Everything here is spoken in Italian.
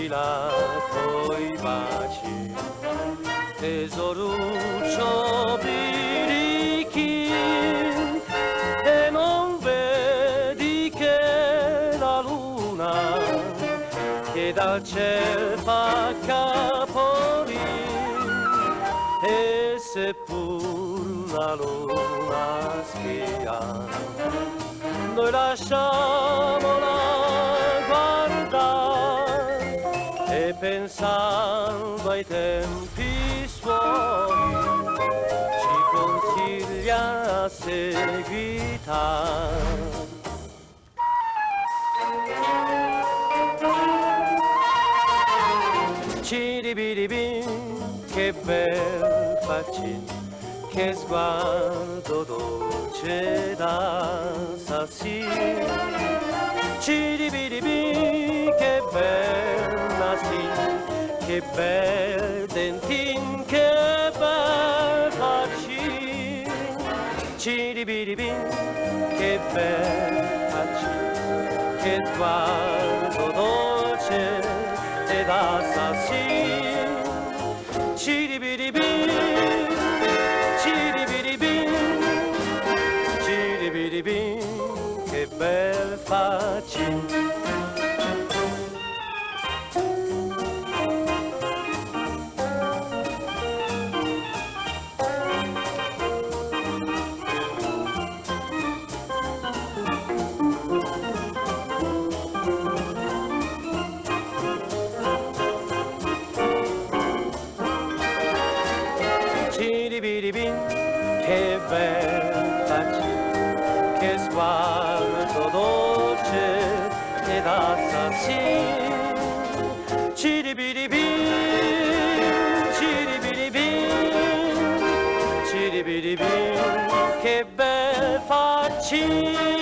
sfila coi baci, tesoruccio birichi, e non vedi che la luna che dal ciel fa capolino, e seppur la luna schia, noi lasciamola guardare e pensando ai tempi suoi ci consiglia a seguitare. Ciribiribim, che bel faccin, che sguardo dolce d'assassino. Ciribiribim, che bel nasin, che bel dentin, che bel faccin. Ciribiribim, che bel faccin, che sguardo dolce ed assassino. Ciribiribim, ciribiribim, ciribiribim, che bel faccin. Ciribiribim, che bel faccin, che sguardo dolce ed assassino. Ciribiribim, ciribiribim, ciribiribim, che bel faccin.